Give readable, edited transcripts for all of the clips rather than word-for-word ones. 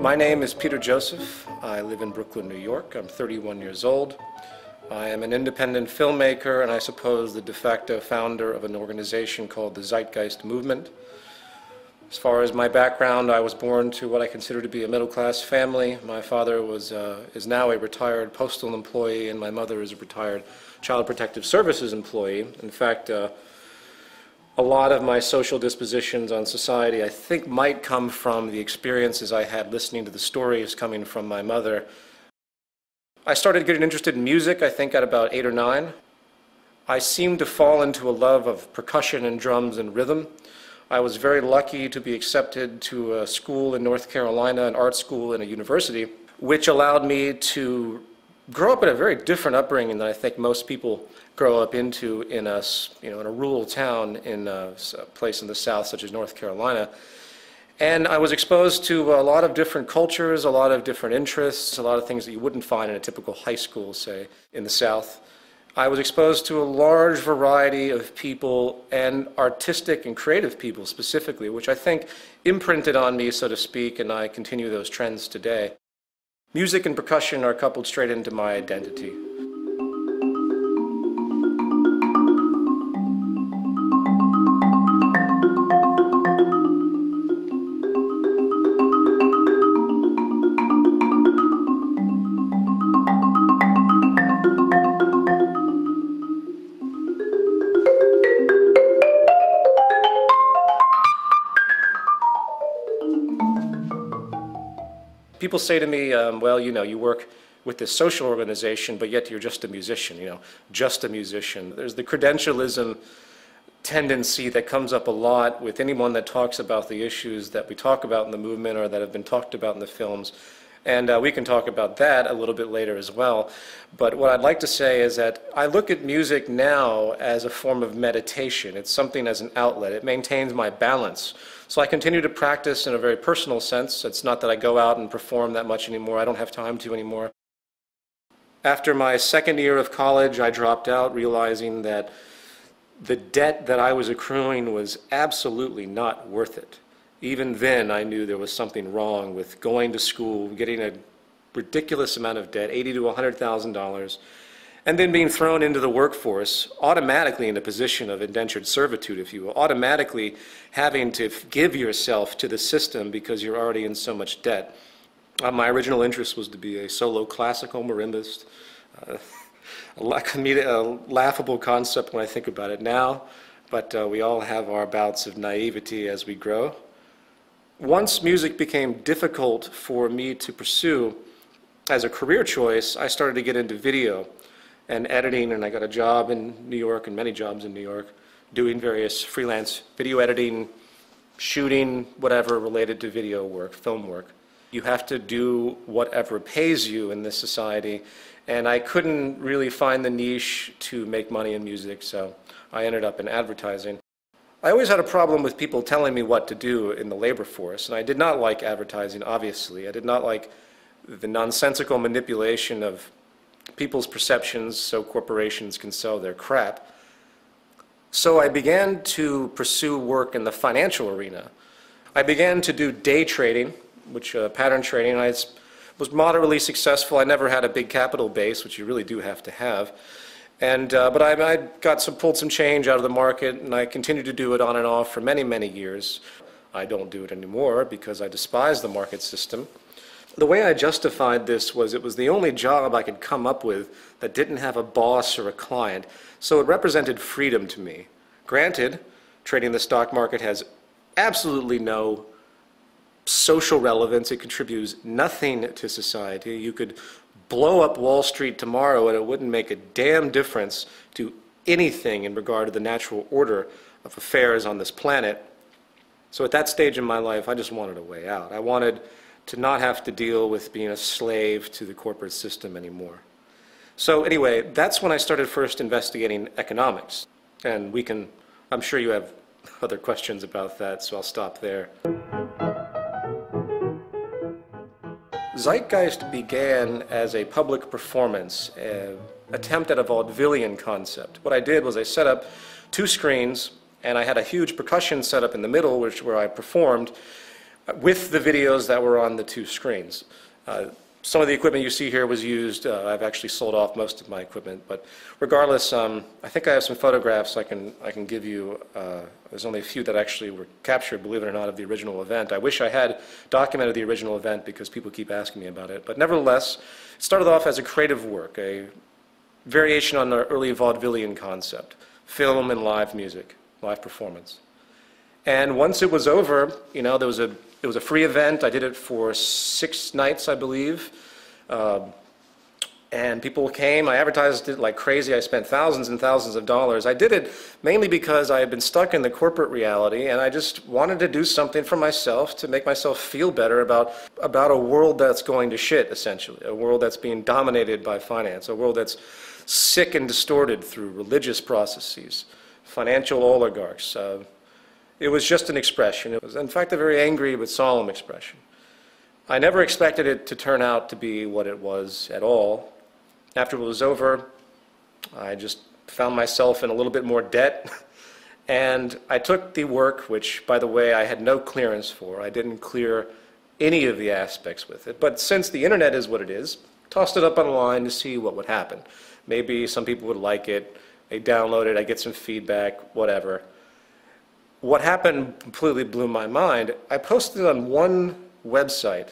My name is Peter Joseph. I live in Brooklyn, New York. I'm 31 years old. I am an independent filmmaker and I suppose the de facto founder of an organization called the Zeitgeist Movement. As far as my background, I was born to what I consider to be a middle-class family. My father is now a retired postal employee and my mother is a retired Child Protective Services employee. In fact, a lot of my social dispositions on society, I think, might come from the experiences I had listening to the stories coming from my mother. I started getting interested in music, I think, at about 8 or 9. I seemed to fall into a love of percussion and drums and rhythm. I was very lucky to be accepted to a school in North Carolina, an art school and a university, which allowed me to grow up in a very different upbringing than I think most people grow up into in a rural town in a place in the South, such as North Carolina. And I was exposed to a lot of different cultures, a lot of different interests, a lot of things that you wouldn't find in a typical high school, say, in the South. I was exposed to a large variety of people, and artistic and creative people specifically, which I think imprinted on me, so to speak, and I continue those trends today. Music and percussion are coupled straight into my identity. People say to me, well, you work with this social organization, but yet you're just a musician, just a musician. There's the credentialism tendency that comes up a lot with anyone that talks about the issues that we talk about in the movement or that have been talked about in the films. And we can talk about that a little bit later as well. But what I'd like to say is that I look at music now as a form of meditation. It's something as an outlet. It maintains my balance. So I continue to practice in a very personal sense. It's not that I go out and perform that much anymore. I don't have time to anymore. After my second year of college, I dropped out, realizing that the debt that I was accruing was absolutely not worth it. Even then, I knew there was something wrong with going to school, getting a ridiculous amount of debt, $80,000 to $100,000, and then being thrown into the workforce, automatically in a position of indentured servitude, if you will, automatically having to give yourself to the system because you're already in so much debt. My original interest was to be a solo classical marimbist, a laughable concept when I think about it now, but we all have our bouts of naivety as we grow. Once music became difficult for me to pursue as a career choice, I started to get into video and editing, and I got a job in New York and many jobs in New York doing various freelance video editing, shooting, whatever related to video work, film work. You have to do whatever pays you in this society, and I couldn't really find the niche to make money in music, so I ended up in advertising. I always had a problem with people telling me what to do in the labor force, and I did not like advertising, obviously. I did not like the nonsensical manipulation of people's perceptions so corporations can sell their crap. So I began to pursue work in the financial arena. I began to do day trading, which pattern trading. I was moderately successful. I never had a big capital base, which you really do have to have. And, but I pulled some change out of the market, and I continued to do it on and off for many, many years. I don't do it anymore because I despise the market system. The way I justified this was it was the only job I could come up with that didn't have a boss or a client, so it represented freedom to me. Granted, trading the stock market has absolutely no social relevance. It contributes nothing to society. You could blow up Wall Street tomorrow and it wouldn't make a damn difference to anything in regard to the natural order of affairs on this planet. So at that stage in my life, I just wanted a way out. I wanted to not have to deal with being a slave to the corporate system anymore. So anyway, that's when I started first investigating economics. And I'm sure you have other questions about that, so I'll stop there. Zeitgeist began as a public performance, an attempt at a vaudevillian concept. What I did was I set up 2 screens, and I had a huge percussion set up in the middle, where I performed, with the videos that were on the two screens. Some of the equipment you see here was used. I've actually sold off most of my equipment, but regardless, I think I have some photographs I can give you. There's only a few that actually were captured, believe it or not, of the original event. I wish I had documented the original event because people keep asking me about it. But nevertheless, it started off as a creative work, a variation on the early vaudevillian concept, film and live music, live performance. And once it was over, you know, it was a free event. I did it for 6 nights, I believe. And people came. I advertised it like crazy. I spent thousands and thousands of dollars. I did it mainly because I had been stuck in the corporate reality, and I just wanted to do something for myself to make myself feel better about a world that's going to shit, essentially. A world that's being dominated by finance. A world that's sick and distorted through religious processes, financial oligarchs. It was just an expression. It was, in fact, a very angry but solemn expression. I never expected it to turn out to be what it was at all. After it was over, I just found myself in a little bit more debt. And I took the work, which, by the way, I had no clearance for. I didn't clear any of the aspects with it. But since the internet is what it is, tossed it up online to see what would happen. Maybe some people would like it. They download it. I get some feedback, whatever. What happened completely blew my mind. I posted it on one website,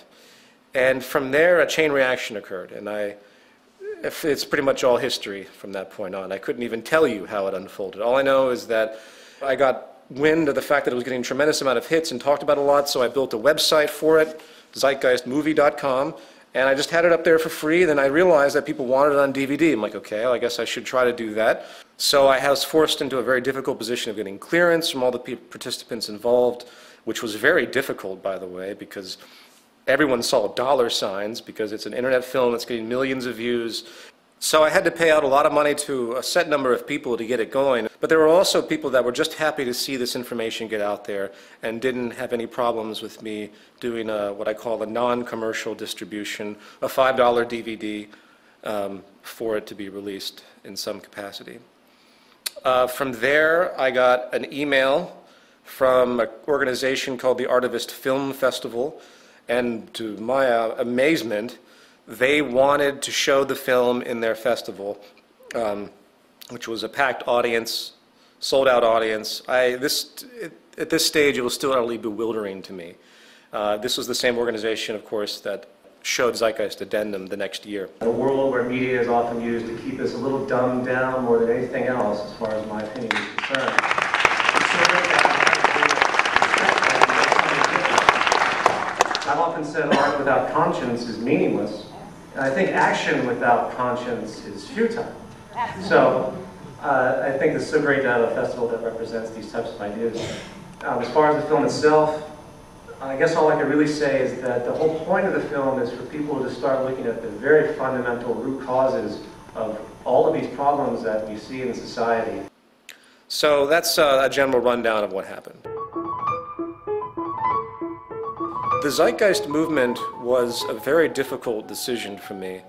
and from there a chain reaction occurred, and it's pretty much all history from that point on. I couldn't even tell you how it unfolded. All I know is that I got wind of the fact that it was getting a tremendous amount of hits and talked about a lot, so I built a website for it, zeitgeistmovie.com, and I just had it up there for free. Then I realized that people wanted it on DVD. I'm like, okay, well, I guess I should try to do that. So I was forced into a very difficult position of getting clearance from all the participants involved, which was very difficult, by the way, because everyone saw dollar signs because it's an internet film that's getting millions of views. So I had to pay out a lot of money to a set number of people to get it going. But there were also people that were just happy to see this information get out there and didn't have any problems with me doing what I call a non-commercial distribution, a $5 DVD for it to be released in some capacity. From there, I got an email from an organization called the Artivist Film Festival, and to my amazement, they wanted to show the film in their festival, which was a packed audience, sold-out audience. At this stage, it was still utterly bewildering to me. This was the same organization, of course, that showed Zeitgeist Addendum the next year. A world where media is often used to keep us a little dumbed down more than anything else, as far as my opinion is concerned. I've often said art without conscience is meaningless, and I think action without conscience is futile. So I think it's so great to have a festival that represents these types of ideas. As far as the film itself, I guess all I can really say is that the whole point of the film is for people to start looking at the very fundamental root causes of all of these problems that we see in society. So that's a general rundown of what happened. The Zeitgeist movement was a very difficult decision for me.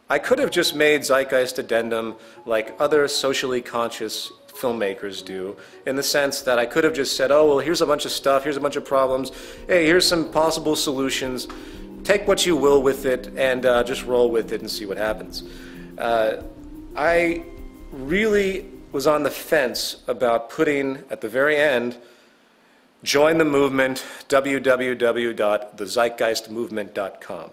I could have just made Zeitgeist Addendum like other socially conscious filmmakers do, in the sense that I could have just said, oh, well, here's a bunch of stuff, here's a bunch of problems, hey, here's some possible solutions, take what you will with it, and just roll with it and see what happens. I really was on the fence about putting, at the very end, join the movement, www.thezeitgeistmovement.com.